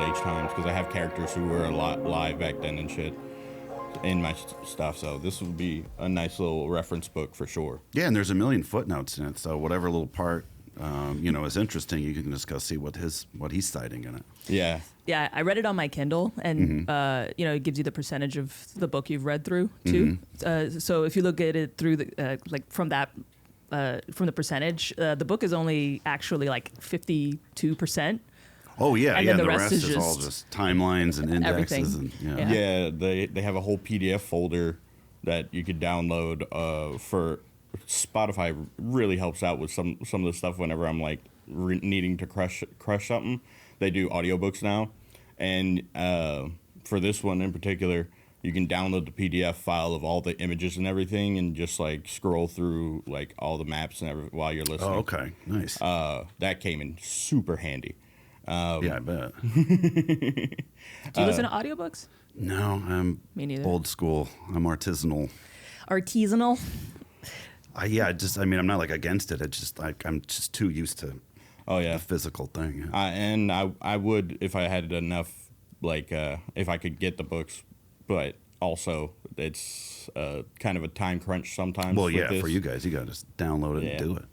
age times because I have characters who were a lot live back then and shit in my stuff. So this would be a nice little reference book for sure. Yeah, and there's a million footnotes in it, so whatever little part is interesting, you can just go see what he's citing in it. Yeah. Yeah, I read it on my Kindle, and it gives you the percentage of the book you've read through too. So if you look at it through the from the percentage, the book is only actually like 52%. Oh yeah, and yeah. then The rest is all just timelines and indexes, everything. They have a whole PDF folder that you could download for Spotify. Really helps out with some of the stuff whenever I'm like needing to crush something. They do audiobooks now, and for this one in particular, you can download the PDF file of all the images and everything, and just like scroll through like all the maps and everything while you're listening. Oh, okay, nice. That came in super handy. Yeah, I bet. Do you listen to audiobooks? No, I'm Me neither. old school. I'm artisanal. Artisanal? I'm not like against it. It's just I'm just too used to the physical thing. Yeah. And I would if I had enough, like if I could get the books, but also it's kind of a time crunch sometimes. Well, yeah, for you guys, you got to just download it and do it.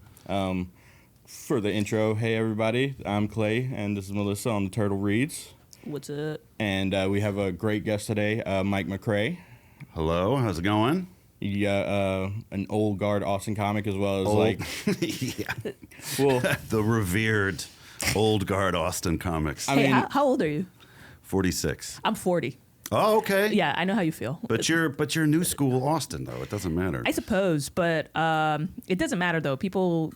For the intro, hey everybody, I'm Clay, and this is Melissa on the Turtle Reads. What's up? And we have a great guest today, Mike MacRae. Hello, how's it going? An old guard Austin comic as well as the revered old guard Austin comics. I mean, how old are you? 46. I'm 40. Oh, okay. Yeah, I know how you feel. But you're new school Austin though. It doesn't matter. I suppose, but it doesn't matter though. People,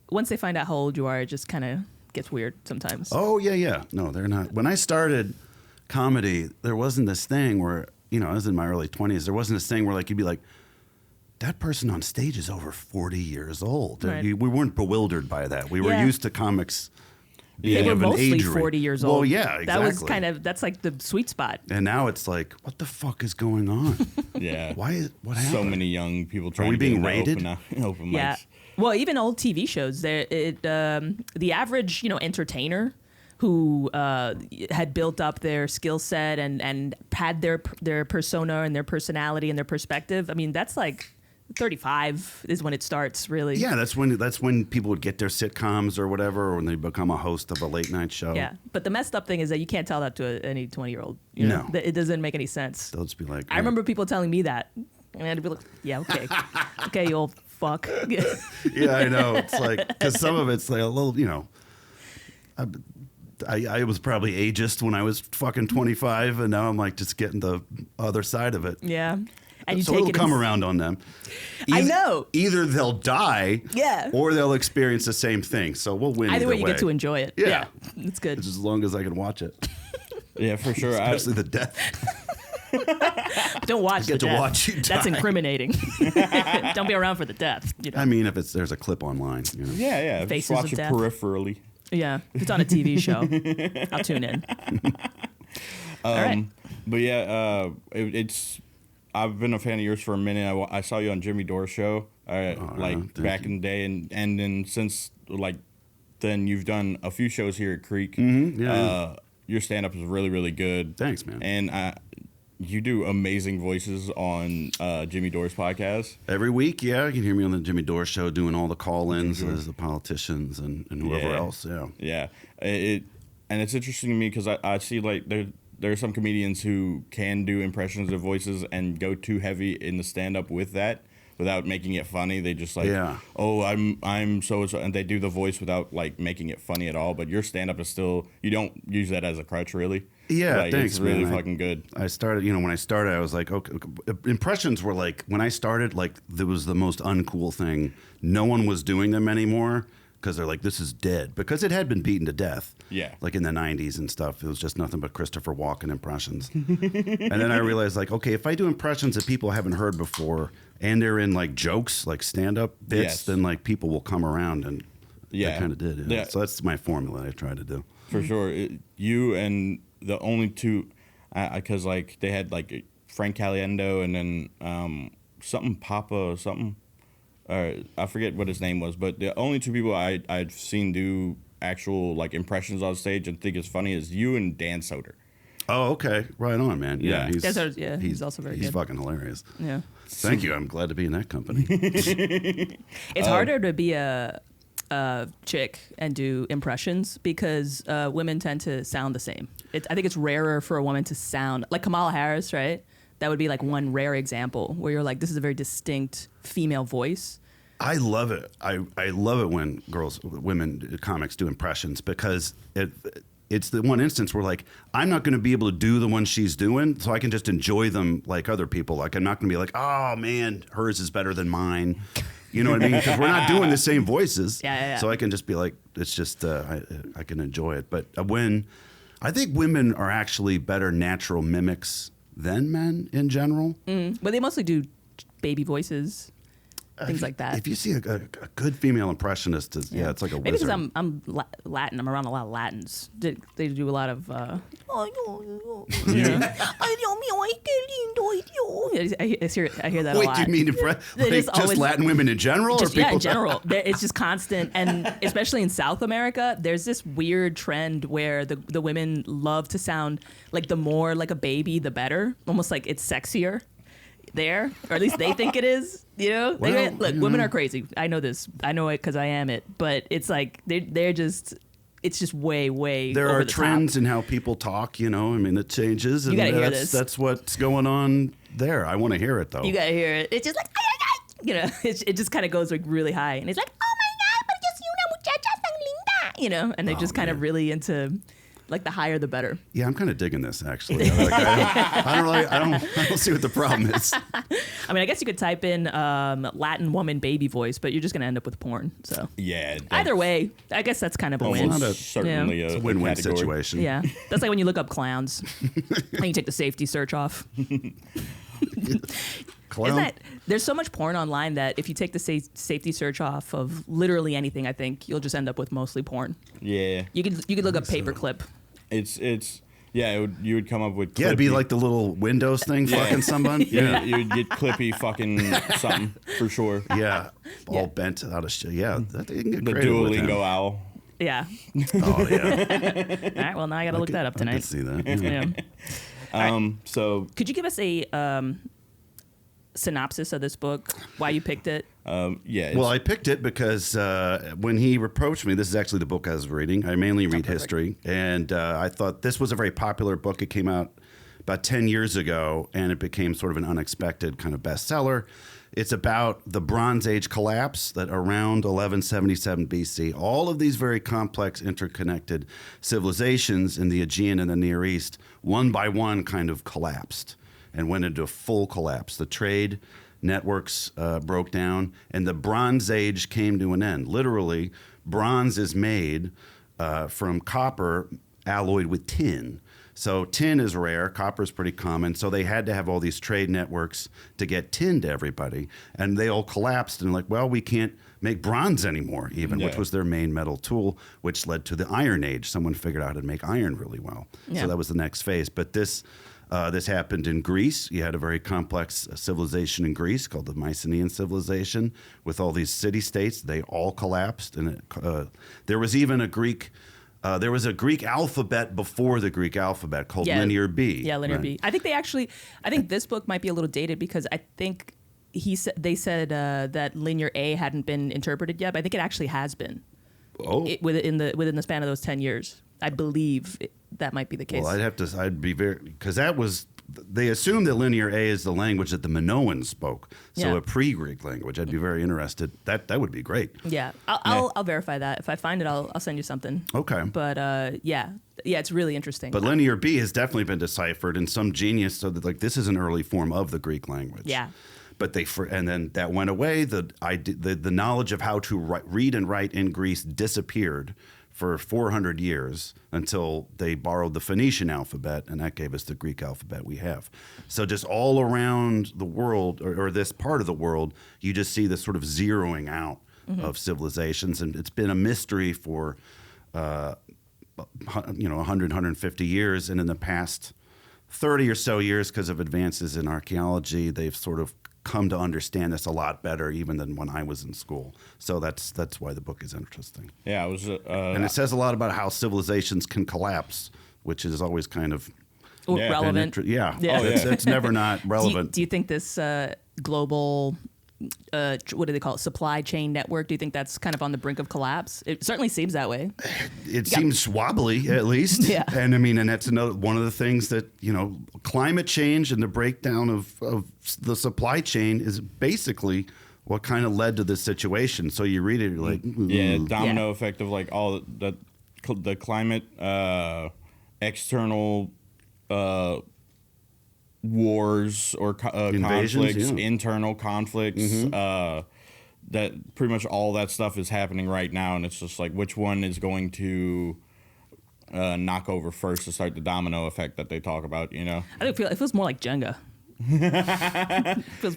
once they find out how old you are, it just kind of gets weird sometimes. Oh yeah. No, they're not. When I started comedy, there wasn't this thing where I was in my early 20s. There wasn't this thing where like you'd be like, that person on stage is over 40 years old. Right. We weren't bewildered by that. We were used to comics. They were mostly 40 years old. Well, yeah, exactly. That's like the sweet spot. And now it's like, what the fuck is going on? Yeah. What happened? So many young people trying Are we to being get rated? Open Yeah. mics. Well, even old TV shows, the average, entertainer who had built up their skill set and had their persona and their personality and their perspective. I mean, that's like 35 is when it starts, really. Yeah, that's when people would get their sitcoms or whatever, or when they become a host of a late night show. Yeah, but the messed up thing is that you can't tell that to any 20-year-old. No. It doesn't make any sense. They'll just be like, I remember people telling me that, and I'd be like, yeah, okay, okay, you old fuck. Yeah, I know. It's like, because some of it's like a little, I was probably ageist when I was fucking 25, and now I'm like just getting the other side of it. Yeah. And you so take it'll come around on them. I know. Either they'll die, or they'll experience the same thing. So we'll win either way. You get to enjoy it. Yeah. It's good. Just as long as I can watch it. Yeah, for sure. Especially the death. Don't watch the death. Watch you die. That's incriminating. Don't be around for the death. I mean, if there's a clip online. Yeah. Faces just watch of it death. peripherally. Yeah, if it's on a TV show, I'll tune in. All right. But yeah, I've been a fan of yours for a minute. I saw you on Jimmy Dore's show, back in the day, and then since then you've done a few shows here at Creek. Mm-hmm. Yeah. Your stand up is really, really good. Thanks, man. And you do amazing voices on Jimmy Dore's podcast. Every week, yeah, you can hear me on the Jimmy Dore show doing all the call-ins as the politicians and whoever else. Yeah. And it's interesting to me because I see like there are some comedians who can do impressions of voices and go too heavy in the stand-up with that without making it funny. They just oh, I'm so-and-so, and they do the voice without like making it funny at all. But your stand-up is still, you don't use that as a crutch, really. Yeah, thanks, it's really man. fucking good. I started, when I started, I was like, okay, impressions were like, when I started, like, there was the most uncool thing. No one was doing them anymore because they're like, this is dead. Because it had been beaten to death. Yeah. Like in the 90s and stuff. It was just nothing but Christopher Walken impressions. And then I realized, like, okay, if I do impressions that people haven't heard before and they're in, like, jokes, like stand-up bits, then, like, people will come around. And I kind of did. Yeah. So that's my formula I try to do. For sure. You and the only two, because, like, they had, like, Frank Caliendo and then something Papa something. I forget what his name was, but the only two people I'd seen do actual like impressions on stage and think it's funny is you and Dan Soder. Oh, okay. Right on, man. Yeah, Yeah. he's also very he's good. fucking hilarious. Yeah. Thank you. I'm glad to be in that company. It's harder to be a chick and do impressions because women tend to sound the same. I think it's rarer for a woman to sound like Kamala Harris, right? That would be like one rare example where you're like, this is a very distinct female voice. I love it. I love it when women comics do impressions because it's the one instance where like I'm not going to be able to do the one she's doing, so I can just enjoy them like other people. Like I'm not going to be like, oh man, hers is better than mine. You know what I mean? Because we're not doing the same voices. Yeah. So I can just be like, it's just I can enjoy it. But when I think women are actually better natural mimics than men in general. But they mostly do baby voices. Things like that. If you see a good female impressionist, it's like a maybe wizard. because I'm Latin. I'm around a lot of Latins. They do a lot of. I hear that a Wait, lot. do you mean just Latin women in general? Just, or people in general. It's just constant. And especially in South America, there's this weird trend where the women love to sound like the more like a baby, the better. Almost like it's sexier there, or at least they think it is. You know? Women are crazy. I know this. I know it because I am it. But it's like they're just... It's just way there over are the trends top. in how people talk, you know. I mean, it changes. And You gotta hear this. That's what's going on there. I want to hear it, though. You gotta hear it. It's just like, you know, it just kind of goes like really high. And it's like, oh my God, but just una muchacha tan linda. You know, and they're just kind of really into... Like the higher, the better. Yeah, I'm kind of digging this actually. I don't see what the problem is. I mean, I guess you could type in Latin woman baby voice, but you're just gonna end up with porn. So yeah. Either way, I guess that's kind of a win. Certainly It's a win-win category. situation. Yeah, that's like when you look up clowns and you take the safety search off. Clown? There's so much porn online that if you take the safety search off of literally anything, I think you'll just end up with mostly porn. Yeah. You could look up paperclip. You would come up with Yeah, it'd be like the little Windows thing fucking someone. Yeah, you would get Clippy fucking something for sure. Yeah, all bent out of shit. Yeah, that they can get The creative with Duolingo him. owl. Yeah. Oh yeah, All right. Well, now I got to look that up tonight. I can see that. Yeah. So Could you give us a synopsis of this book? Why you picked it? Well, I picked it because when he approached me, this is actually the book I was reading. I mainly read history, and I thought this was a very popular book. It came out about 10 years ago, and it became sort of an unexpected kind of bestseller. It's about the Bronze Age collapse that around 1177 BC, all of these very complex, interconnected civilizations in the Aegean and the Near East, one by one kind of collapsed and went into a full collapse. The trade networks broke down, and the Bronze Age came to an end. Literally, bronze is made from copper alloyed with tin. So tin is rare, copper is pretty common, so they had to have all these trade networks to get tin to everybody, and they all collapsed and like, well, we can't make bronze anymore even, which was their main metal tool, which led to the Iron Age. Someone figured out how to make iron really well. So that was the next phase. But this happened in Greece. You had a very complex civilization in Greece called the Mycenaean civilization with all these city-states. They all collapsed. And there was even a Greek alphabet before the Greek alphabet called Linear B. Yeah, Linear B. I think this book might be a little dated because I think they said that Linear A hadn't been interpreted yet, but I think it actually has been. Oh. Within the span of those 10 years. I believe that might be the case. Well, I'd be very, because they assumed that Linear A is the language that the Minoans spoke, so a pre-Greek language. I'd be very interested. That would be great. Yeah, I'll verify that. If I find it, I'll send you something. Okay. But yeah, it's really interesting. But Linear B has definitely been deciphered, and some genius so that like this is an early form of the Greek language. Yeah. But and then that went away. The knowledge of how to read and write in Greece disappeared for 400 years until they borrowed the Phoenician alphabet, and that gave us the Greek alphabet we have. So just all around the world, or this part of the world, you just see this sort of zeroing out of civilizations, and it's been a mystery for 100, 150 years, and in the past 30 or so years, because of advances in archaeology, they've sort of come to understand this a lot better even than when I was in school. So that's why the book is interesting. Yeah, it was. And it says a lot about how civilizations can collapse, which is always kind of relevant. It's never not relevant. Do you think this global, what do they call it, supply chain network, do you think that's kind of on the brink of collapse? It certainly seems that way. It seems wobbly, at least. Yeah. And I mean, and that's one of the things that, climate change and the breakdown of the supply chain is basically what kind of led to this situation. So you read it, you're like, domino effect of like all the climate, external wars or conflicts, internal conflicts, that pretty much all that stuff is happening right now, and it's just like which one is going to knock over first to start the domino effect that they talk about, I don't feel it feels more like Jenga.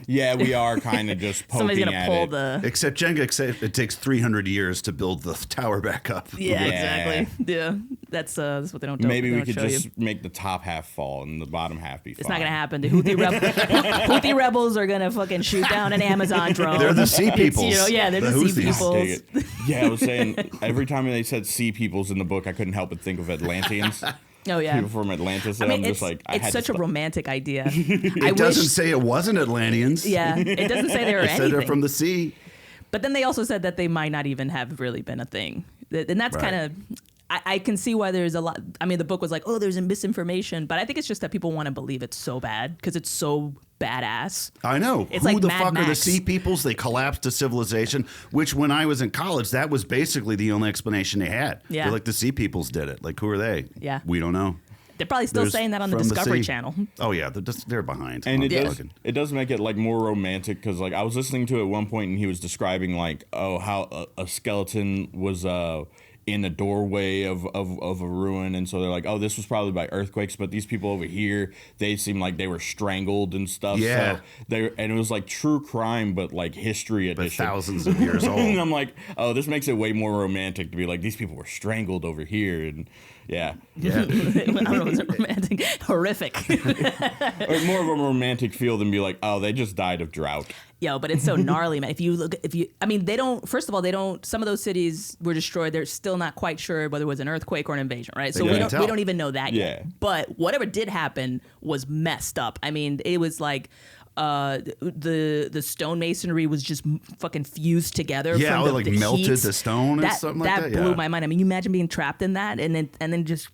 Yeah, we are kind of just poking somebody's gonna at pull it. Except Jenga, it takes 300 years to build the tower back up. Yeah, exactly. Yeah, that's what they don't do. Maybe we could just make the top half fall and the bottom half be fine. It's not gonna happen. The Houthi rebels are gonna fucking shoot down an Amazon drone. They're the sea peoples. They're the sea peoples. Yeah, I was saying every time they said sea peoples in the book, I couldn't help but think of Atlanteans. Oh yeah, people from Atlantis. And I'm just like, it's such a romantic idea. It doesn't say it wasn't Atlanteans. Yeah, it doesn't say they were anything. It said they're from the sea. But then they also said that they might not even have really been a thing, and that's kind of. I can see why there's a lot. I mean, the book was like, oh, there's a misinformation, but I think it's just that people want to believe it's so bad because it's so badass. I know. It's Who like the Mad fuck Max. are the sea peoples? They collapsed to civilization, which when I was in college, that was basically the only explanation they had. Yeah. They're like, the sea peoples did it. Like, who are they? Yeah. We don't know. They're probably still saying that on the Discovery Channel. Oh yeah, they're behind. And it does make it like more romantic because like I was listening to it at one point and he was describing like how a skeleton was in the doorway of a ruin, and so they're like, oh, this was probably by earthquakes, but these people over here, they seem like they were strangled and stuff. Yeah. So and it was like true crime, but like history edition, but thousands of years old. And I'm like, oh, this makes it way more romantic to be like these people were strangled over here, and yeah. I don't know, is it romantic? Horrific. Or more of a romantic feel than be like, oh, they just died of drought. Yo, but it's so gnarly, man. They don't, first of all, some of those cities were destroyed. They're still not quite sure whether it was an earthquake or an invasion, right? So we don't even know that yet. But whatever did happen was messed up. I mean, it was like, the stonemasonry was just fucking fused together. Yeah, from like melted the stone or something like that. That blew my mind. I mean, you imagine being trapped in that, and then just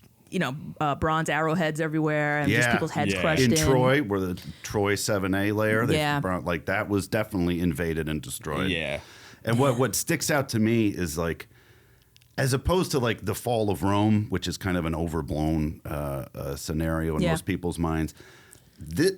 bronze arrowheads everywhere, and just people's heads crushed in. In Troy, where the Troy 7A layer, like that was definitely invaded and destroyed. Yeah, and what sticks out to me is like, as opposed to like the fall of Rome, which is kind of an overblown scenario in most people's minds.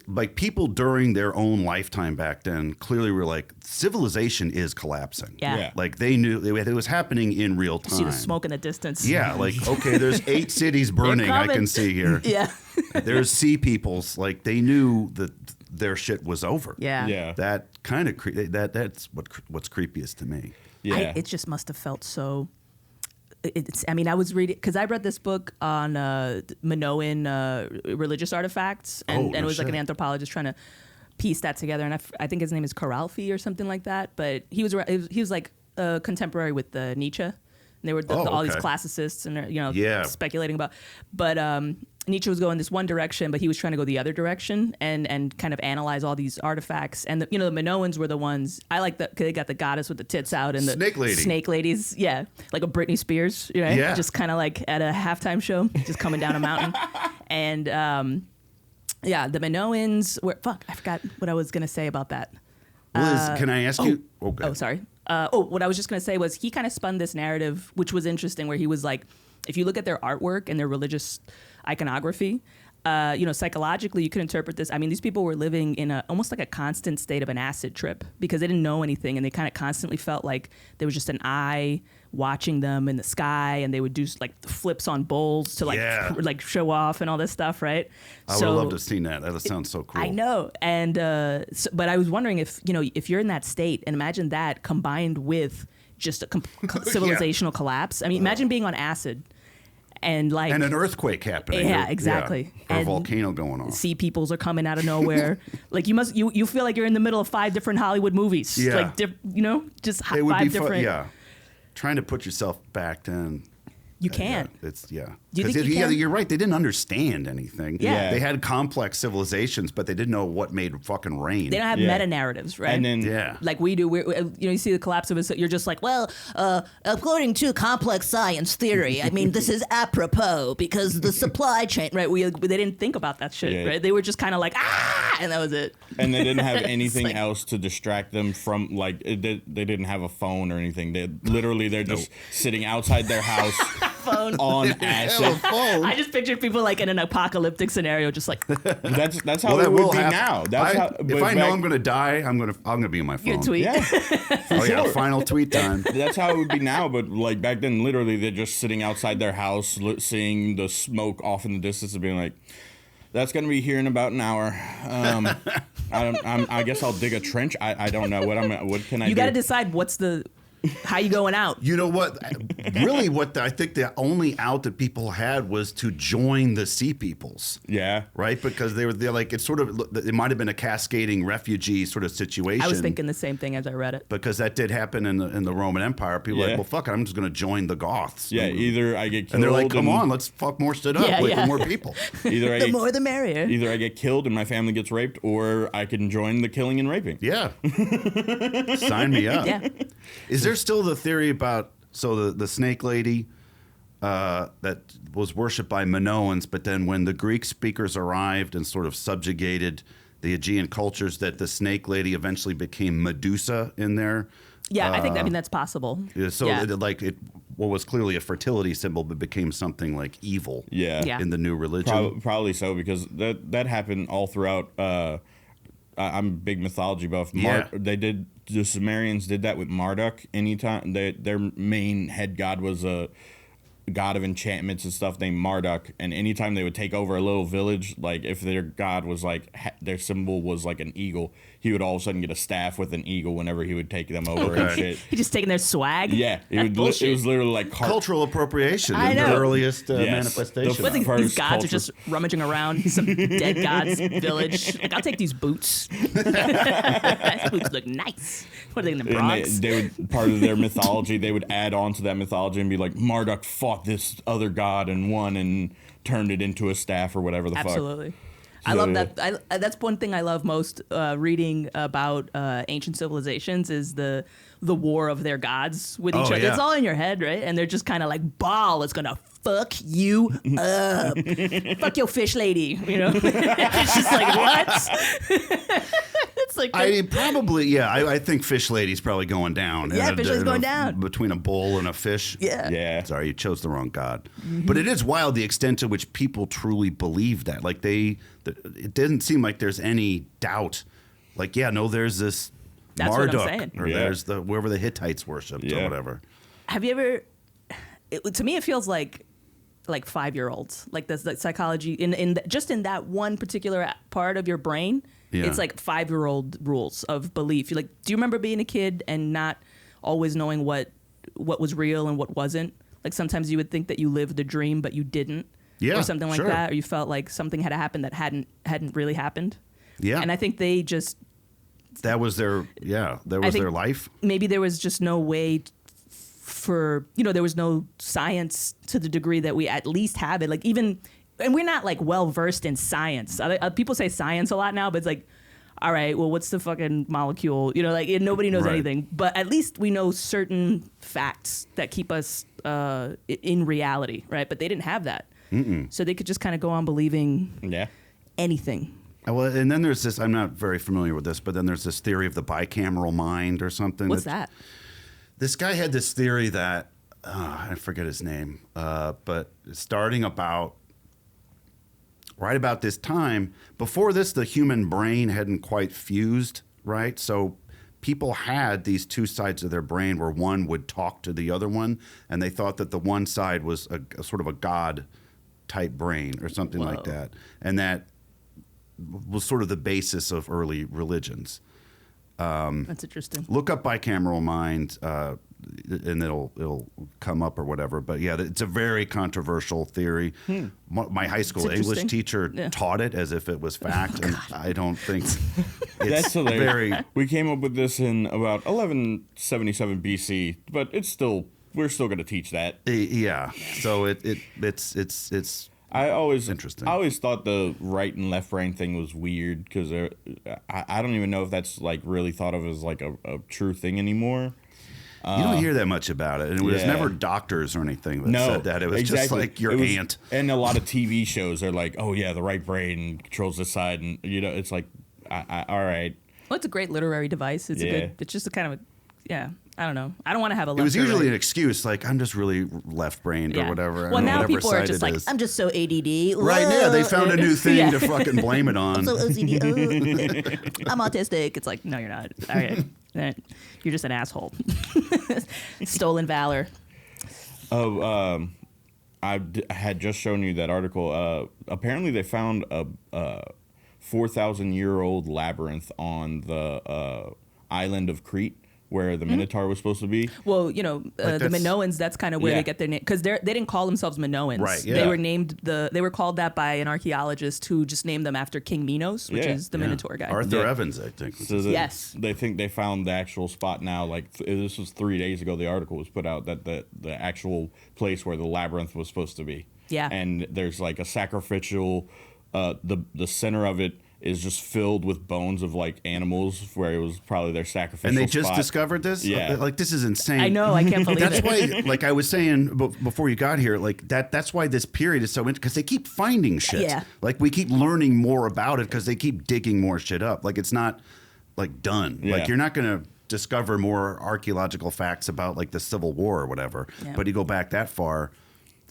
Like people during their own lifetime back then clearly were like, civilization is collapsing. Yeah. Like they knew it was happening in real time. See the smoke in the distance. Yeah, like, okay, there's 8 cities burning I can see here. Yeah. There's sea peoples. Like they knew that their shit was over. Yeah. Yeah. That kind of that's what's creepiest to me. Yeah. It just must have felt so. I was reading, because I read this book on Minoan religious artifacts, and it was like an anthropologist trying to piece that together. And I think his name is Karalfi or something like that. But he was like contemporary with Nietzsche. And they were all these classicists, and speculating about. But Nietzsche was going this one direction, but he was trying to go the other direction and kind of analyze all these artifacts. And the Minoans were the ones I like. They got the goddess with the tits out and the snake ladies, like a Britney Spears, right? Yeah, just kind of like at a halftime show, just coming down a mountain. And the Minoans were I forgot what I was gonna say about that. Liz, can I ask you? Oh, sorry. What I was just going to say was he kind of spun this narrative, which was interesting, where he was like, if you look at their artwork and their religious iconography, psychologically you could interpret this. I mean, these people were living in almost like a constant state of an acid trip because they didn't know anything, and they kind of constantly felt like there was just an eye watching them in the sky, and they would do like flips on bowls to like show off and all this stuff, right? I would love to have seen that. That sounds so cool. I know, and but I was wondering if you're in that state, and imagine that combined with just a civilizational collapse. I mean, imagine being on acid and like and an earthquake happening. Yeah, exactly. Or a And volcano going off. sea peoples are coming out of nowhere. Like you feel like you're in the middle of 5 different Hollywood movies. Yeah. Like just It would 5 be different. yeah. Trying to put yourself back then. You can. It's Do you think you yeah, can? you're right. They didn't understand anything. Yeah. They had complex civilizations, but they didn't know what made fucking rain. They don't have meta narratives, right? And then like we do. You see the collapse of it. You're just like, well, according to complex science theory, I mean, this is apropos because the supply chain, right? They didn't think about that shit, right? They were just kind of like, and that was it. And they didn't have anything like, else to distract them from, like, they didn't have a phone or anything. They're just sitting outside their house phone. on acid. I just pictured people like in an apocalyptic scenario, just like That's how it would be now. If I know I'm gonna die, I'm gonna be on my phone. your tweet. Yeah. Oh yeah, final tweet time. That's how it would be now, but like back then, literally, they're just sitting outside their house, seeing the smoke off in the distance, and being like, "That's gonna be here in about an hour." I guess I'll dig a trench. I don't know what can I do. You got to decide how you going out. You know what? Really, I think the only out that people had was to join the Sea Peoples. Yeah. Right? Because they're like, it might have been a cascading refugee sort of situation. I was thinking the same thing as I read it. Because that did happen in the Roman Empire. People were like, well, fuck it, I'm just going to join the Goths. Yeah, either I get killed. And they're like, come on, let's fuck more shit up with more people. The more the merrier. Either I get killed and my family gets raped, or I can join the killing and raping. Yeah. Sign me up. Yeah. Is there still the theory about the snake lady that was worshipped by Minoans, but then when the Greek speakers arrived and sort of subjugated the Aegean cultures, that the snake lady eventually became Medusa in there? Yeah, I mean that's possible. So what was clearly a fertility symbol, but became something like evil. Yeah. In the new religion. Probably so, because that happened all throughout. I'm a big mythology buff. The Sumerians did that with Marduk. Anytime their main head god was a god of enchantments and stuff named Marduk, and anytime they would take over a little village, like if their god was like their symbol was like an eagle, he would all of a sudden get a staff with an eagle whenever he would take them over and shit. He just taking their swag. Yeah, it was literally like cultural appropriation. I know. The earliest manifestation. These gods are just rummaging around some dead god's village. Like, I'll take these boots. These boots look nice. What are they in the Bronx? They would, part of their mythology, they would add on to that mythology and be like, Marduk fought this other god and won and turned it into a staff or whatever the fuck. Absolutely. I love that. That's one thing I love most reading about ancient civilizations is the war of their gods with each other. Yeah. It's all in your head, right? And they're just kind of like, Baal is going to fuck you up. Fuck your fish lady. You know? It's just like, what? It's like I think Fish Lady's probably going down. Yeah, Fish Lady's going down. Between a bull and a fish. Yeah. Sorry, you chose the wrong god. But it is wild the extent to which people truly believe that. Like it didn't seem like there's any doubt. Like, there's this That's Marduk. what I'm saying. Or there's wherever the Hittites worshipped or whatever. Have you ever... to me, it feels like 5-year-olds. Like the psychology in that one particular part of your brain. Yeah. It's like 5-year-old rules of belief. You're like, do you remember being a kid and not always knowing what was real and what wasn't? Like sometimes you would think that you lived the dream, but you didn't. Yeah, or something like sure. that, or you felt like something had happened that hadn't really happened. Yeah. And I think they just... That was their life. Maybe there was just no way for, there was no science to the degree that we at least have it. Like even... And we're not like well versed in science. People say science a lot now, but it's like, all right, well, what's the fucking molecule? Like nobody knows anything. But at least we know certain facts that keep us in reality, right? But they didn't have that, so they could just kind of go on believing anything. Well, and then there's this. I'm not very familiar with this, but then there's this theory of the bicameral mind or something. What's that? This guy had this theory that I forget his name, but starting right about this time, before this, the human brain hadn't quite fused, right? So people had these two sides of their brain where one would talk to the other one, and they thought that the one side was a sort of a God-type brain or something like that. And that was sort of the basis of early religions. That's interesting. Look up bicameral mind. and it'll come up or whatever. But yeah, it's a very controversial theory. My high school English teacher taught it as if it was fact, and I don't think That's hilarious. We came up with this in about 1177 BC, but we're still going to teach that. Yeah. So it's I always interesting. I always thought the right and left brain thing was weird because I don't even know if that's like really thought of as like a true thing anymore. You don't hear that much about it, and it was never doctors or anything that said that. It was just like your aunt. And a lot of TV shows are like, oh yeah, the right brain controls this side, and it's like, all right. Well, it's a great literary device. It's it's just a kind of I don't know. I don't want to have a left. It was usually an excuse, like I'm just really left-brained or whatever. Well, now people are just like, I'm just so ADD. Right now, they found a new thing to fucking blame it on. I'm so OCD. I'm autistic. It's like, no, you're not. All right. You're just an asshole. Stolen valor. Oh, I had just shown you that article. Apparently, they found a 4,000-year-old labyrinth on the island of Crete, where the Minotaur was supposed to be. Well, the Minoans, that's kind of where they get their name, because they didn't call themselves Minoans. Right. Yeah. They were they were called that by an archaeologist who just named them after King Minos, which is the Minotaur guy. Arthur Evans, I think. So yes. They think they found the actual spot now. Like this was 3 days ago. The article was put out that the actual place where the labyrinth was supposed to be. Yeah. And there's like a sacrificial. The center of it is just filled with bones of like animals where it was probably their sacrificial And they just spot. discovered this? Yeah. Like, this is insane. I know. I can't believe That's it. why, like I was saying before you got here, like that's why this period is so interesting, because they keep finding shit. Yeah. Like we keep learning more about it because they keep digging more shit up. Like it's not like done. Yeah. Like you're not going to discover more archaeological facts about like the Civil War or whatever. Yeah. But you go back that far,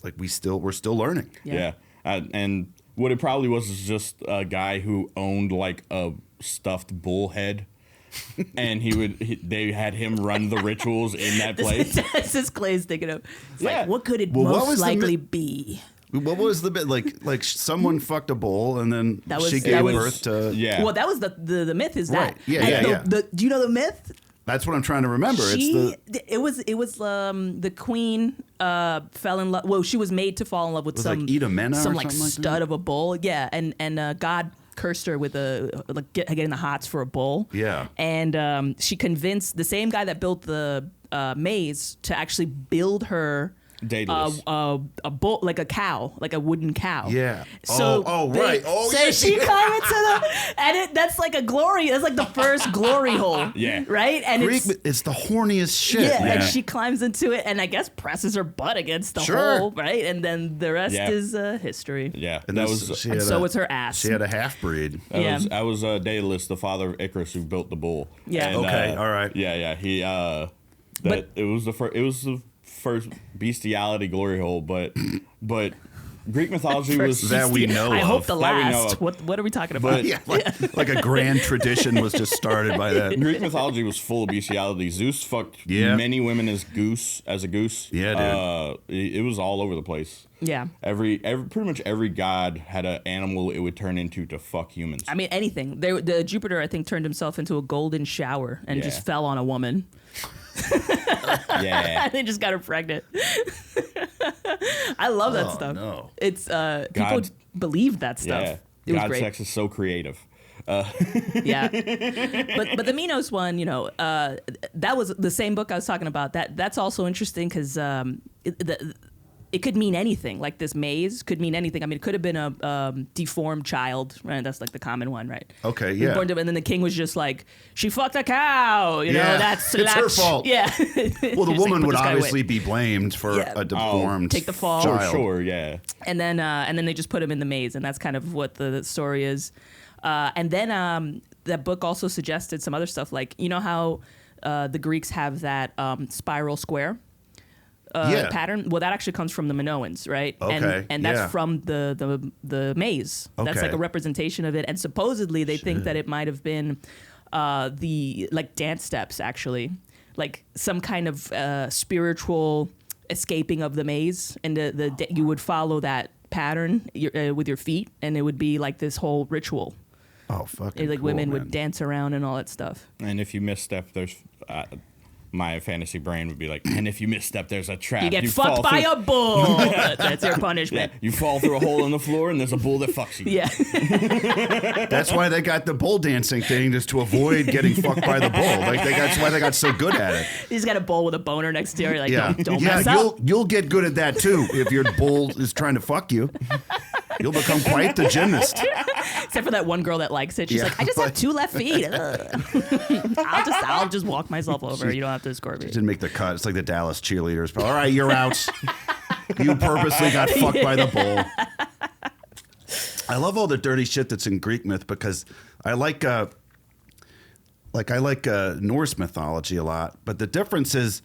like we're still learning. Yeah. And what it probably was is just a guy who owned like a stuffed bull head, and they had him run the rituals in that place. This is Clay's thinking of. It's Yeah. like, what could it Well, what most was the likely be? What was the bit like someone fucked a bull and then she gave birth to Yeah. Well, that was the myth is that. Right. Yeah, And yeah. do you know the myth? That's what I'm trying to remember. It was the queen fell in love. Well, she was made to fall in love with Was some like Idamena or some like something like stud that? of a bull. Yeah, and God cursed her with getting the hots for a bull. Yeah. And she convinced the same guy that built the maze to actually build her Daedalus. a bull, like a cow, like a wooden cow. Yeah. So Right. Oh, yeah. she climbed into that's like a glory. That's like the first glory hole. Yeah. Right. And it's the horniest shit. yeah, man. and she climbs into it, and I guess presses her butt against the Sure. hole, right? And then the rest is history. Yeah. And that this- was she And had so a- was her ass. She had a half breed. that was Daedalus, the father of Icarus, who built the bull. Yeah. And, Okay, all right. Yeah. He But- it was the first bestiality glory hole, but Greek mythology was That we know I of. hope the That we know last. of. What are we talking about? But- Yeah, like a grand tradition was just started by that. Greek mythology was full of bestiality. Zeus fucked many women as a goose. Yeah, dude. It was all over the place. Yeah. Every pretty much every god had an animal it would turn into to fuck humans. I mean, anything. The Jupiter, I think, turned himself into a golden shower and just fell on a woman. Yeah. They just got her pregnant. I love that stuff. No. It's people God- believed that stuff. Yeah. It was God great. sex is so creative. Yeah, but the Minos one, that was the same book I was talking about. That's also interesting because it could mean anything. Like this maze could mean anything. I mean, it could have been a deformed child, right? That's like the common one, right? Okay, He was yeah. born to- and then the king was just like, she fucked a cow. Yeah, That's it's her latch. fault. Yeah. Well, the Just like, woman put would this guy away. obviously be blamed for Yeah. a deformed Take the fall. child. Sure, yeah. And then they just put him in the maze, and that's kind of what the story is. And then that book also suggested some other stuff, like how the Greeks have that spiral square pattern. Well, that actually comes from the Minoans, right? Okay, and that's yeah. from the maze. That's Okay. like a representation of it, and supposedly they think that it might have been the like dance steps, actually, like some kind of spiritual escaping of the maze, and you would follow that pattern with your feet, and it would be like this whole ritual. Oh, fucking Like cool, women man. would dance around and all that stuff. And if you misstep, there's my fantasy brain would be like, and if you misstep, there's a trap. You get fucked by a bull. That's your punishment. Yeah, you fall through a hole in the floor, and there's a bull that fucks you. Yeah. That's why they got the bull dancing thing, just to avoid getting fucked by the bull. Like that's why they got so good at it. You just got a bull with a boner next to you. You're like, Yeah, don't mess up. You'll get good at that too if your bull is trying to fuck you. You'll become quite the gymnast. Except for that one girl that likes it. She's Yeah, like, I just have 2 left feet. I'll just walk myself over. You don't have to escort me. Didn't make the cut. It's like the Dallas cheerleaders. All right, you're out. You purposely got fucked by the bull. I love all the dirty shit that's in Greek myth because I like Norse mythology a lot. But the difference is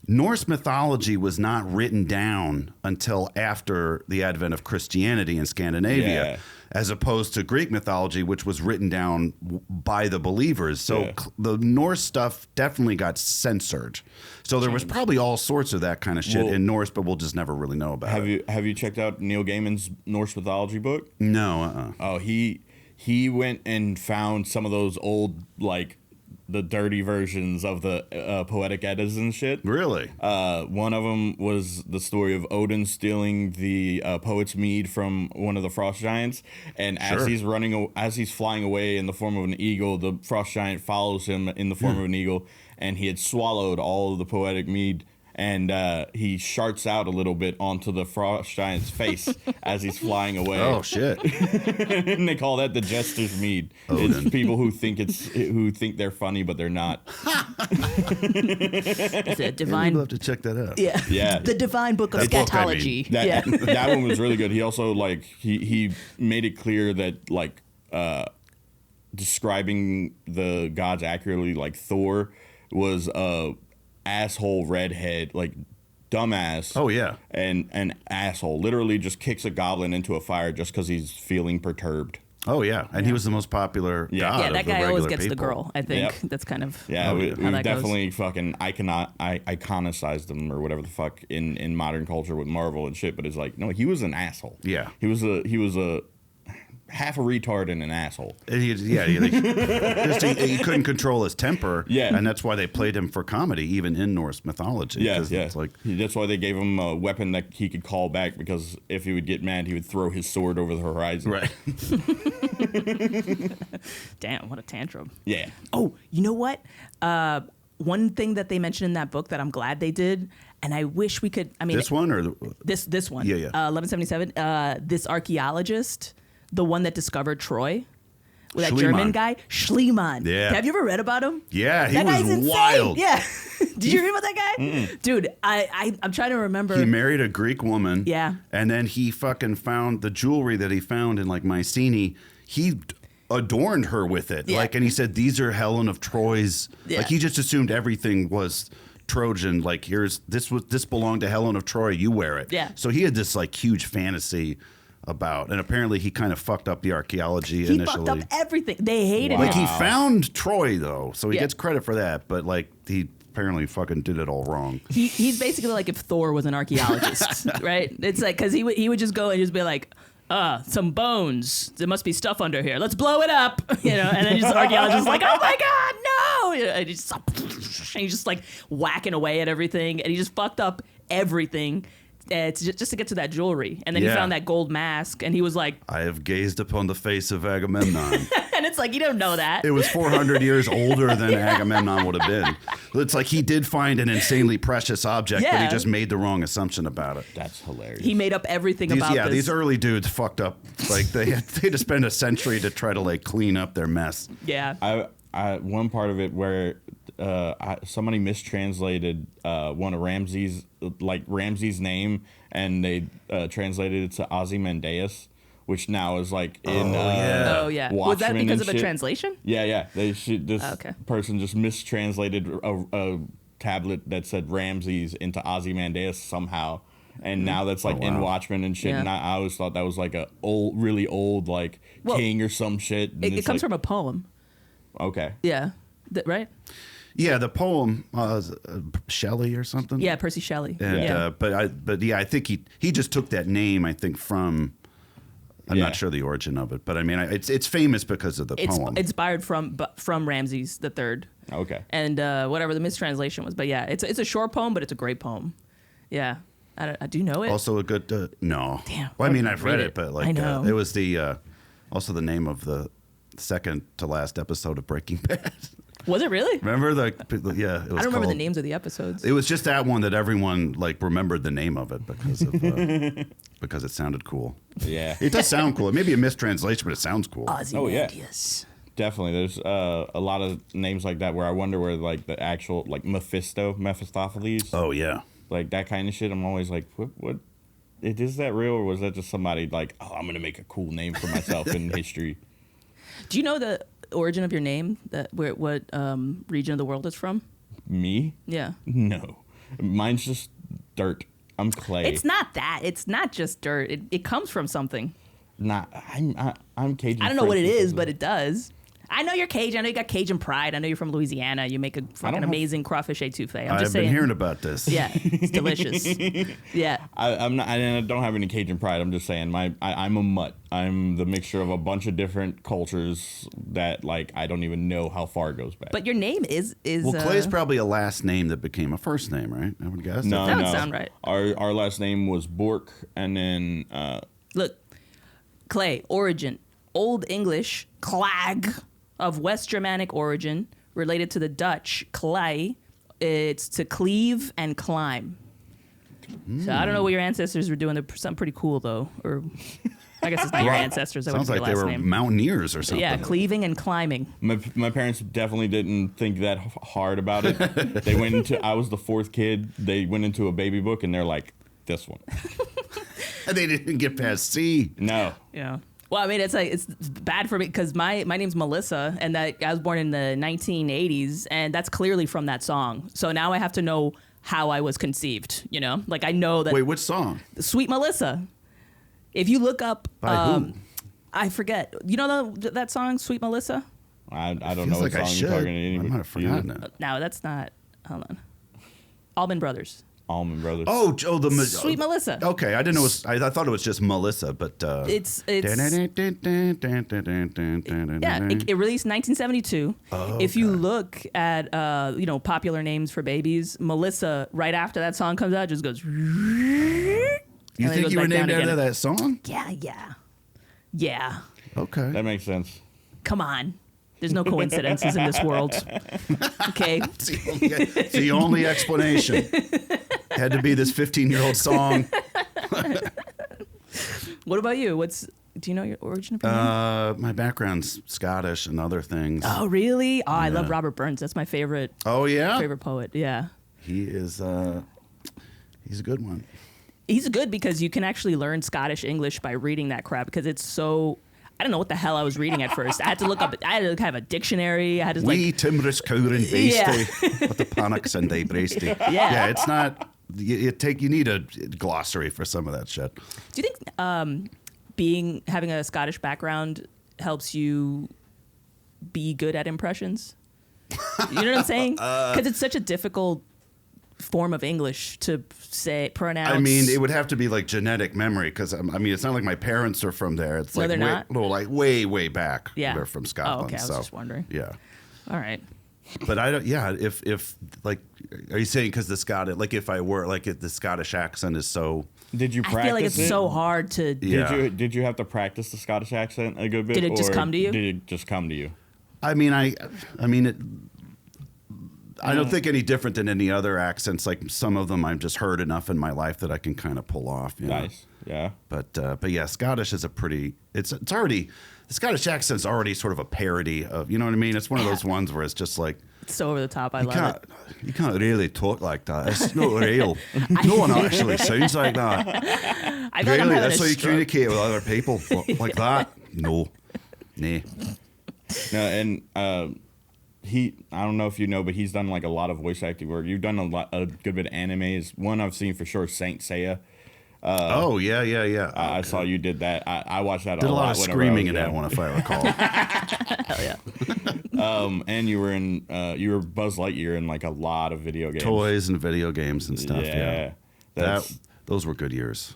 Norse mythology was not written down until after the advent of Christianity in Scandinavia, as opposed to Greek mythology, which was written down by the believers. So the Norse stuff definitely got censored. So there was probably all sorts of that kind of shit in Norse, but we'll just never really know about it. Have you checked out Neil Gaiman's Norse mythology book? No. Oh, he went and found some of those old, like, the dirty versions of the poetic Eddas and shit. Really? One of them was the story of Odin stealing the poet's mead from one of the frost giants, and as he's flying away in the form of an eagle, the frost giant follows him in the form of an eagle, and he had swallowed all of the poetic mead. And he sharts out a little bit onto the frost giant's face as he's flying away. Oh shit! And they call that the jester's mead. Odin. It's people who think they're funny, but they're not. It's a divine. We'll have to check that out. Yeah. The divine book of scatology. That one was really good. He also he made it clear that describing the gods accurately, like Thor was asshole redhead, like dumbass. Oh yeah, and an asshole literally just kicks a goblin into a fire just because he's feeling perturbed. Oh yeah, and he was the most popular god. Yeah, that of the guy always gets people. the girl. I think that's kind of we that definitely fucking iconicized him or whatever the fuck in modern culture with Marvel and shit. But it's like, no, he was an asshole. Yeah, he was a half a retard and an asshole. He couldn't control his temper. Yeah, and that's why they played him for comedy, even in Norse mythology. It's like, that's why they gave him a weapon that he could call back, because if he would get mad, he would throw his sword over the horizon. Right. Damn, what a tantrum. Yeah. Oh, you know what? One thing that they mentioned in that book that I'm glad they did, and I wish we could. I mean, this one or this one. Yeah. 1177. This archaeologist, the one that discovered Troy, with that Schliemann. German guy, Schliemann. Yeah. Have you ever read about him? Yeah, he that was guy's insane. wild. Yeah. Did you read about that guy? Dude, I'm trying to remember. He married a Greek woman. Yeah. And then he fucking found the jewelry that he found in like Mycenae. He adorned her with it. Yeah. Like, and he said, these are Helen of Troy's. Yeah. Like, he just assumed everything was Trojan. Like, this belonged to Helen of Troy. You wear it. Yeah. So he had this like huge fantasy about, and apparently he kind of fucked up the archaeology he initially. fucked up everything. They hated Like, him. he found Troy though, so he Yeah. gets credit for that. But like, he apparently fucking did it all wrong. He's basically like if Thor was an archaeologist, right? It's like, because he would just go and just be like, some bones. There must be stuff under here. Let's blow it up, you know. And then just the archaeologist is like, oh my god, no! You know, and he's just like whacking away at everything, and he just fucked up everything. Just to get to that jewelry, and then he found that gold mask, and he was like, I have gazed upon the face of Agamemnon. and it's like, you don't know that. It was 400 years older than Agamemnon would have been. It's like he did find an insanely precious object, but he just made the wrong assumption about it. That's hilarious. He made up everything about this. These early dudes fucked up. Like, they had to spend a century to try to like clean up their mess. Yeah. I one part of it where somebody mistranslated one of Ramses' name, and they translated it to Ozymandias, which now is like in Watchmen. Was that because of a shit. translation? Yeah. This Okay. person just mistranslated a tablet that said Ramses into Ozymandias somehow. And now that's like in Watchmen and shit. Yeah. And I always thought that was like a really old king or some shit. And It comes from a poem. Okay. Yeah. Right? Yeah, the poem Shelley or something. Yeah, Percy Shelley. And, yeah. I think he just took that name, I think, from I'm not sure the origin of it, but I mean, it's famous because of the poem. It's inspired from Ramses the Third. Okay. And whatever the mistranslation was, but yeah, it's a short poem, but it's a great poem. Yeah, I do know it. Also a good no. Damn. Well, I mean, I've read it, but like I know. it was the also the name of the second to last episode of Breaking Bad. Was it really? Remember yeah? It was I don't remember the names of the episodes. It was just that one that everyone like remembered the name of it because of because it sounded cool. Yeah. It does sound cool. It may be a mistranslation, but it sounds cool. Ozymandias. Definitely. There's a lot of names like that where I wonder where like the actual like Mephistopheles. Oh yeah. Like that kind of shit. I'm always like, what? Is that real, or was that just somebody like, oh, I'm gonna make a cool name for myself in history? Do you know the origin of your name? What region of the world it's from? Me? Yeah. No, mine's just dirt. I'm clay. It's not that. It's not just dirt. It comes from something. I'm Cajun. I don't know what it is, but it does. I know you're Cajun. I know you got Cajun pride. I know you're from Louisiana. You make a fucking amazing crawfish étouffée. I've been hearing about this. Yeah, it's delicious. Yeah. I'm not. I don't have any Cajun pride. I'm just saying I'm a mutt. I'm the mixture of a bunch of different cultures that like I don't even know how far it goes back. But your name is well, Clay's probably a last name that became a first name, right? I would guess. No, that would sound right. Our last name was Bork, and then look, Clay origin Old English clag of West Germanic origin, related to the Dutch clay. It's to cleave and climb. So I don't know what your ancestors were doing. They're something pretty cool though, or I guess it's not your ancestors. That Sounds like they were mountaineers or something. Yeah, cleaving and climbing. My parents definitely didn't think that hard about it. They went into. I was the fourth kid. They went into a baby book and they're like, this one. And they didn't get past C. No. Yeah. Well, I mean, it's bad for me because my name's Melissa, and that I was born in the 1980s, and that's clearly from that song. So now I have to know how I was conceived. You know, like I know that. Wait, which song? Sweet Melissa. If you look up, by who? I forget. You know that song, Sweet Melissa? I don't know what like song you're talking to anybody. I might have forgotten it. No, that's not. Hold on. Allman Brothers. Allman Brothers. Oh, Sweet Melissa. Okay, I didn't know. I thought it was just Melissa, but it's yeah. It released in 1972. Oh, if you look at popular names for babies, Melissa right after that song comes out just goes. You think you were named after that song? Yeah. Okay, that makes sense. Come on. There's no coincidences in this world. Okay. It's the only explanation. Had to be this 15-year-old song. What about you? Do you know your origin of your name? My background's Scottish and other things. Oh, really? Oh, I love Robert Burns. That's my favorite. Oh, yeah? Favorite poet. Yeah. He is, he's a good one. He's good because you can actually learn Scottish English by reading that crap because it's so... I don't know what the hell I was reading at first. I had to look up. I had to have a dictionary. I had to timorous cowering beastie with the panics and they brasty. Yeah, it's not. You need a glossary for some of that shit. Do you think having a Scottish background helps you be good at impressions? You know what I'm saying? Because it's such a difficult form of English to say, pronounce. I mean, it would have to be like genetic memory because I mean, it's not like my parents are from there. It's no, like they're not? like way back. Yeah, they're from Scotland. Oh, okay. I was just wondering. Yeah. All right. But I don't. Yeah. If like, are you saying because the Scottish, like, if I were like, if the Scottish accent is so. Did you practice I feel like it's it? so hard to. Yeah. Did you have to practice the Scottish accent a good bit? Did it just come to you? Did it just come to you? I mean, I don't think any different than any other accents. Like some of them, I've just heard enough in my life that I can kind of pull off. You know? Nice, yeah. But yeah, Scottish is a pretty. It's already the Scottish accent's already sort of a parody of. You know what I mean? It's one of those ones where it's just like. It's so over the top. I love it. You can't really talk like that. It's not real. No one actually sounds like that. I feel really, like that's how you communicate with other people like that. No, nah. No, and I don't know if you know, but he's done like a lot of voice acting work. You've done a good bit of animes. One I've seen for sure, Saint Seiya. Oh yeah. I saw you did that. I watched that did a lot. A lot of screaming in that one, if I recall. Hell yeah. And you were Buzz Lightyear in like a lot of video games, toys and video games and stuff. Yeah. Those those were good years.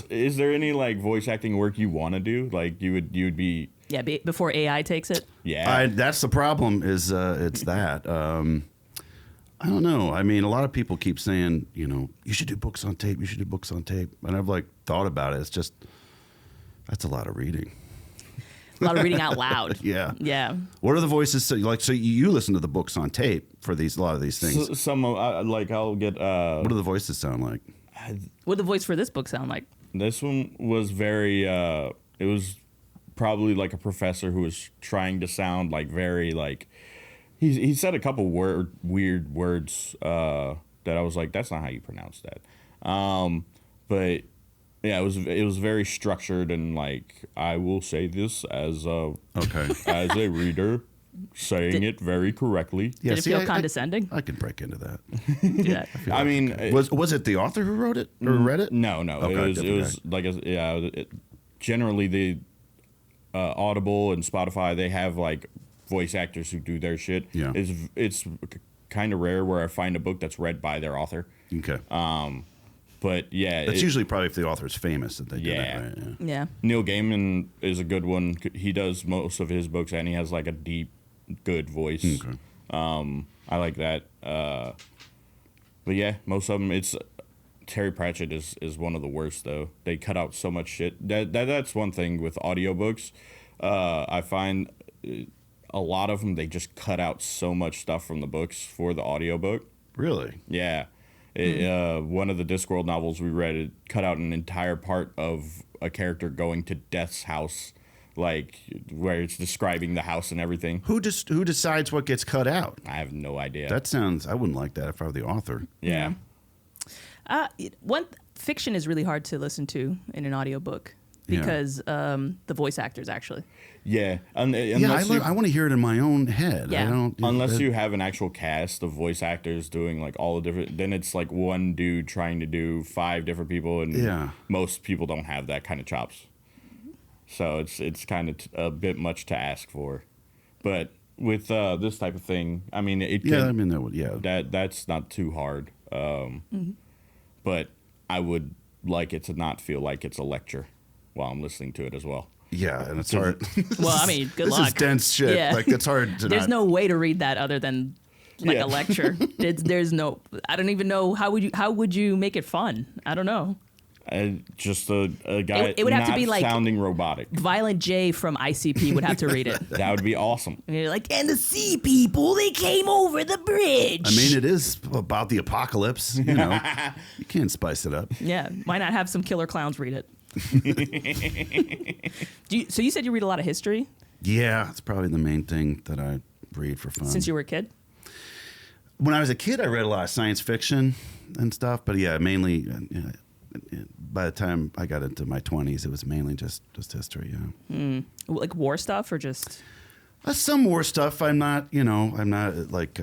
Is there any like voice acting work you want to do? Like you'd be. Yeah, before AI takes it. Yeah, that's the problem. Is it's that. I don't know. I mean, a lot of people keep saying, you should do books on tape. You should do books on tape. And I've like thought about it. It's just that's a lot of reading. A lot of reading out loud. Yeah. Yeah. What are the voices? So you listen to the books on tape for a lot of these things. Some I'll get. What do the voices sound like? What did the voice for this book sound like? This one was very. It was probably like a professor who was trying to sound like very like. He said a couple weird words that I was like, that's not how you pronounce that. But yeah, it was very structured and like I will say this as a reader saying it very correctly. Yeah, did it feel condescending? I can break into that. Yeah. I mean, was it the author who wrote it or read it? No. Okay, it was like generally the Audible and Spotify, they have like voice actors who do their shit. Yeah. It's kind of rare where I find a book that's read by their author. Okay. But yeah, that's usually probably if the author's famous that they do that, right? Yeah. Neil Gaiman is a good one. He does most of his books, and he has like a deep, good voice. Okay. I like that. But yeah, most of them. It's Terry Pratchett is one of the worst though. They cut out so much shit. That's one thing with audiobooks. I find a lot of them they just cut out so much stuff from the books for the audiobook. Really? Yeah. One of the Discworld novels we read, it cut out an entire part of a character going to Death's house, like where it's describing the house and everything. Who decides what gets cut out? I have no idea. I wouldn't like that if I were the author. Yeah. One fiction is really hard to listen to in an audiobook because the voice actors actually. Yeah. I want to hear it in my own head. Yeah. Unless you have an actual cast of voice actors doing like all the different, then it's like one dude trying to do 5 different people, and most people don't have that kind of chops. So it's kind of a bit much to ask for. But with this type of thing, I mean, that's not too hard. But I would like it to not feel like it's a lecture while I'm listening to it as well. Yeah, and it's hard. Well, I mean, good luck. This is dense shit. Yeah. Like, it's hard to There's no way to read that other than like a lecture. There's no. I don't even know how would you make it fun. I don't know. Just a guy. It would have to be like sounding robotic. Violent J from ICP would have to read it. That would be awesome. And you're like, and the sea people, they came over the bridge. I mean, it is about the apocalypse. You can't spice it up. Yeah, why not have some killer clowns read it? So you said you read a lot of history? Yeah, it's probably the main thing that I read for fun. Since you were a kid? When I was a kid, I read a lot of science fiction and stuff. But yeah, mainly by the time I got into my 20s, it was mainly just history. Yeah. Like war stuff or just? Some war stuff. I'm not like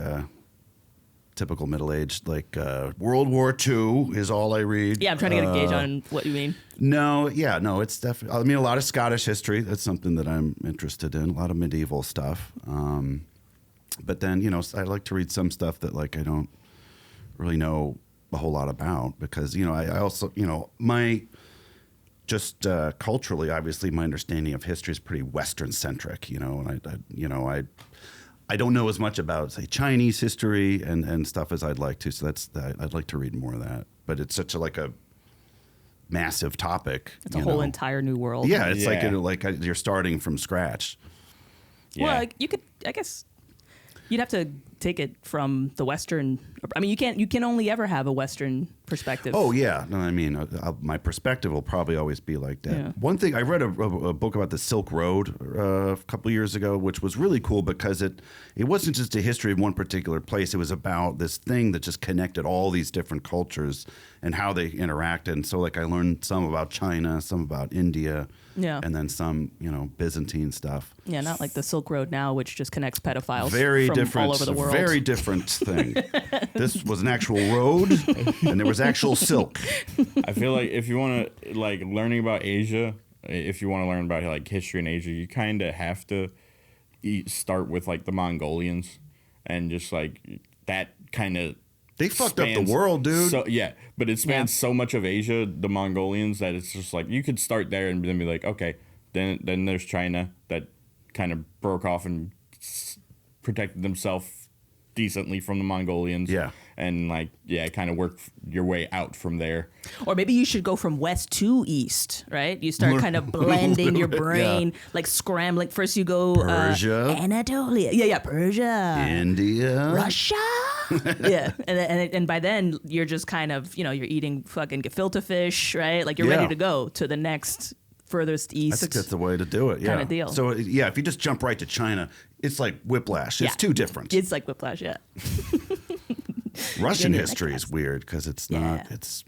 typical middle-aged, like World War II is all I read. Yeah, I'm trying to get a gauge on what you mean. No, it's definitely. I mean, a lot of Scottish history. That's something that I'm interested in. A lot of medieval stuff. But then, I like to read some stuff that like I don't really know a whole lot about because I also my just culturally, obviously, my understanding of history is pretty Western centric. And I don't know as much about, say, Chinese history and stuff as I'd like to. So I'd like to read more of that. But it's such a massive topic. It's a whole entire new world. Yeah, it's like you're starting from scratch. Yeah. Well, you could, I guess, you'd have to take it from the Western. I mean, you can only ever have a Western perspective. Oh yeah, no, I mean, my perspective will probably always be like that. Yeah. One thing I read a book about the Silk Road a couple years ago, which was really cool because it wasn't just a history of one particular place. It was about this thing that just connected all these different cultures and how they interacted. And so, like, I learned some about China, some about India, and then some, Byzantine stuff. Yeah, not like the Silk Road now, which just connects pedophiles Very from different, all over the world. Very different thing. This was an actual road, and there was actual silk. I feel like if you want to like learning about Asia, if you want to learn about like history in Asia, you kind of have to start with like the Mongolians and just like that kind of They fucked up the spans world, dude. So yeah, but it spans so much of Asia, the Mongolians, that it's just like you could start there and then be like, okay, then there's China that kind of broke off and protected themselves decently from the Mongolians. Yeah. And like, kind of work your way out from there. Or maybe you should go from west to east, right? You start kind of blending your brain, like scrambling. First you go Persia. Anatolia. Yeah, Persia. India. Russia. Yeah. And by then you're just kind of, you're eating fucking gefilte fish, right? Like you're ready to go to the next furthest east. I think that's the way to do it. Yeah. Kind of deal. So yeah, if you just jump right to China, it's like Whiplash. It's too different. It's like Whiplash, yeah. Russian history is weird because it's not. It's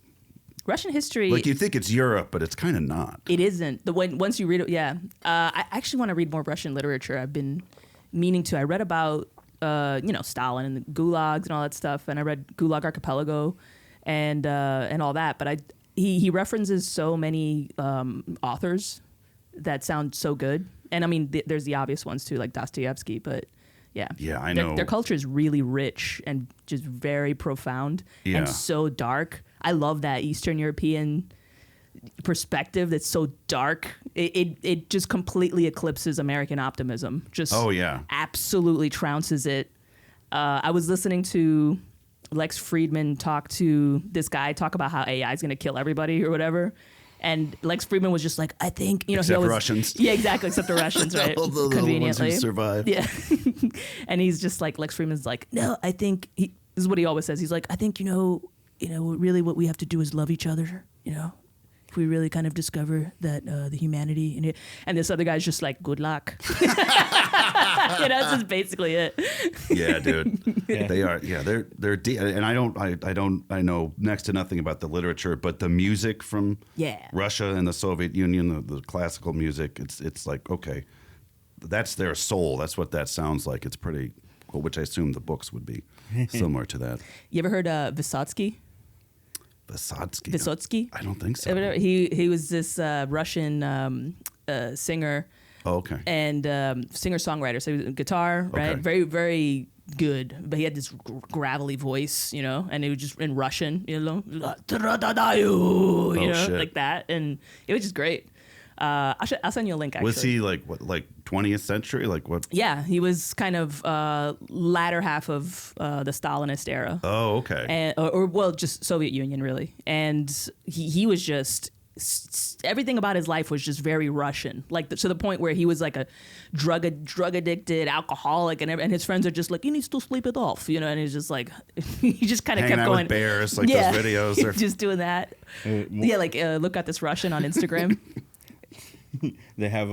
Russian history. like you think it's Europe, but it's kind of not. It isn't. Once you read it, yeah. I actually want to read more Russian literature. I've been meaning to. I read about Stalin and the gulags and all that stuff, and I read Gulag Archipelago, and all that. But he references so many authors that sound so good, and I mean there's the obvious ones too, like Dostoevsky, but. Yeah, I know. Their culture is really rich and just very profound and so dark. I love that Eastern European perspective that's so dark. It just completely eclipses American optimism. Just absolutely trounces it. I was listening to Lex Friedman talk about how AI is going to kill everybody or whatever. And Lex Friedman was just like, I think, except Russians. Yeah, exactly. Except the Russians, right? Conveniently. The ones who survive. Yeah. And he's just like, Lex Friedman's like, no, I think, this is what he always says. He's like, I think, really what we have to do is love each other, if we really kind of discover that the humanity in it. And this other guy's just like, good luck. That's just basically it. Yeah, dude. Yeah. They are. Yeah, they're and I know next to nothing about the literature, but the music from Russia and the Soviet Union, the classical music, it's like, okay, that's their soul. That's what that sounds like. It's pretty cool, which I assume the books would be similar to that. You ever heard Vysotsky? Vysotsky? I don't think so. He was this Russian singer. Oh, okay. And singer-songwriter. So he was a guitar, right? Okay. Very, very good. But he had this gravelly voice, and it was just in Russian, like that. And it was just great. I'll send you a link, actually. Was he like 20th century? Like what? Yeah, he was kind of latter half of the Stalinist era. Oh, okay. Or just Soviet Union, really. And he was just... everything about his life was just very Russian, like to the point where he was like a drug addicted alcoholic, and his friends are just like, he needs to sleep it off, and he's just like, he just kind of kept going. With bears, like those videos. Just doing that. Look at this Russian on Instagram. They have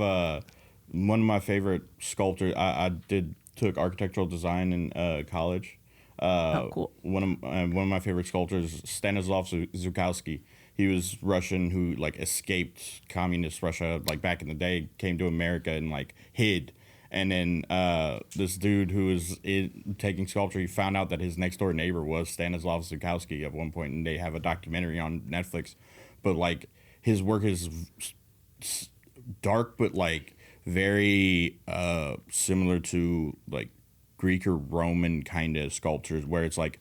one of my favorite sculptors. I took architectural design in college. Cool. One of my favorite sculptors, Stanislav Zukowski. He was Russian who like escaped communist Russia like back in the day, came to America and like hid. And then this dude who was taking sculpture, he found out that his next door neighbor was Stanislav Zukowski at one point, and they have a documentary on Netflix. But like his work is dark, but like very similar to like Greek or Roman kind of sculptures, where it's like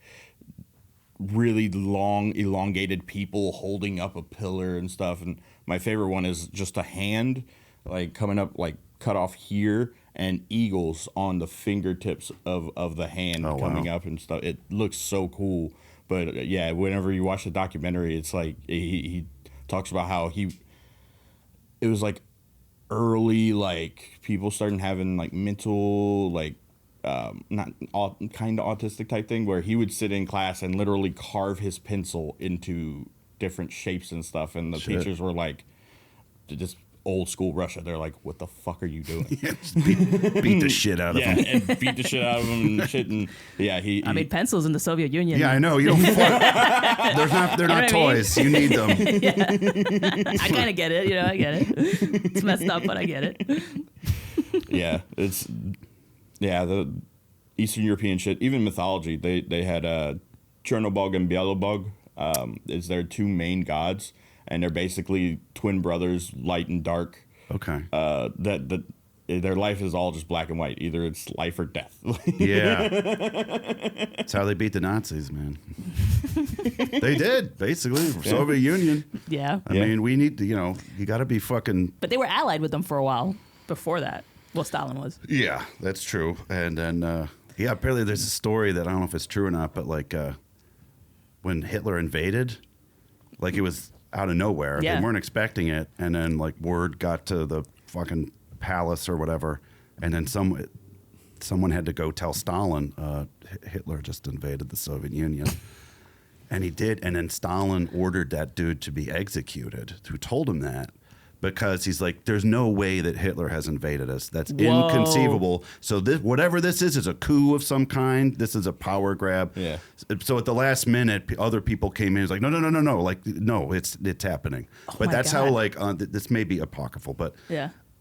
really long elongated people holding up a pillar and stuff. And my favorite one is just a hand like coming up, like cut off here, and eagles on the fingertips of the hand coming up and stuff. It looks so cool. But whenever you watch the documentary, it's like he talks about how it was like early, like people started having like mental, like not kind of autistic type thing, where he would sit in class and literally carve his pencil into different shapes and stuff, and the teachers were like, just old school Russia, they're like, what the fuck are you doing? beat the shit out of him. And beat the shit out of him and shit. And I made pencils in the Soviet Union. Yeah, I know. You don't they're not toys. You need them. I kind of get it. I get it. It's messed up, but I get it. The Eastern European shit, even mythology, they had Chernobog and Bialobog is their two main gods, and they're basically twin brothers, light and dark. Okay. That their life is all just black and white. Either it's life or death. Yeah. That's how they beat the Nazis, man. They did, basically. Soviet Union. Yeah. I mean, we need to, you got to be fucking... But they were allied with them for a while before that. Well, Stalin was. Yeah, that's true. And then, apparently there's a story that I don't know if it's true or not, but like when Hitler invaded, like it was out of nowhere. Yeah. They weren't expecting it. And then like word got to the fucking palace or whatever. And then someone had to go tell Stalin, Hitler just invaded the Soviet Union. And he did. And then Stalin ordered that dude to be executed, who told him that. Because he's like, there's no way that Hitler has invaded us. That's inconceivable. So whatever this is a coup of some kind. This is a power grab. Yeah. So at the last minute, other people came in. It's like, no. Like, no, it's happening. But that's how, like, this may be apocryphal, but,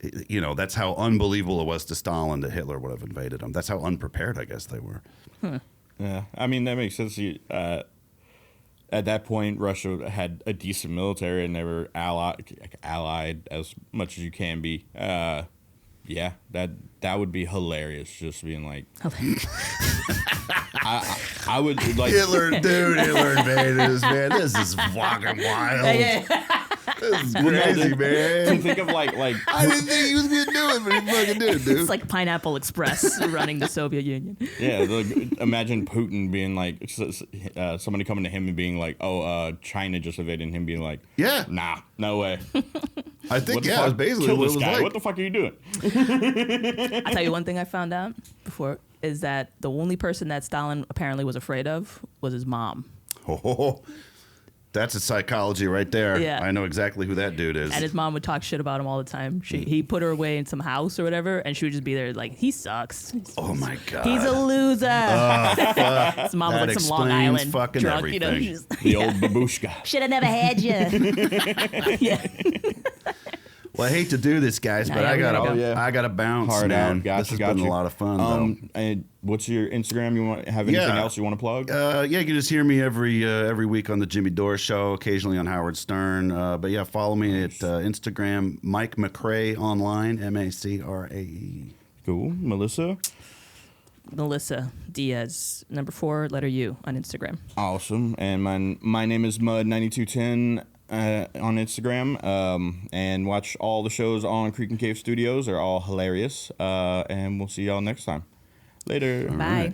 that's how unbelievable it was to Stalin that Hitler would have invaded them. That's how unprepared, I guess, they were. Yeah. I mean, that makes sense. At that point, Russia had a decent military, and they were allied as much as you can be. That would be hilarious. Just being like, I would like Hitler invaded us, man. This is fucking wild. This is crazy, man. Think of like I didn't think he was gonna do it, but he fucking did, dude. It's like Pineapple Express running the Soviet Union. Yeah, imagine Putin being like somebody coming to him and being like, "Oh, China just invaded," and him being like, "Yeah, nah, no way." I think it was basically kill what this it was guy. like. What the fuck are you doing? I'll tell you one thing I found out before is that the only person that Stalin apparently was afraid of was his mom. Oh, that's a psychology right there. Yeah. I know exactly who that dude is. And his mom would talk shit about him all the time. He put her away in some house or whatever, and she would just be there like, he sucks. Oh my god, he's a loser. His mom was That like some Long explains Island fucking drunk, everything. she's The old babushka. should have never had you. Yeah. Well, I hate to do this, guys, but yeah, I we gotta, gotta go. I gotta bounce, Hard man. out. Gotcha, This has been a lot of fun, though. And what's your Instagram? You want have anything else you want to plug? You can just hear me every week on the Jimmy Dore Show, occasionally on Howard Stern. But yeah, follow me at Instagram, Mike MacRae online, MacRae. Cool, Melissa. Melissa Diaz, number 4, letter U on Instagram. Awesome, and my name is Mud9210 on Instagram. And watch all the shows on Creek and Cave Studios. They're all hilarious. And we'll see y'all next time. Later. Bye.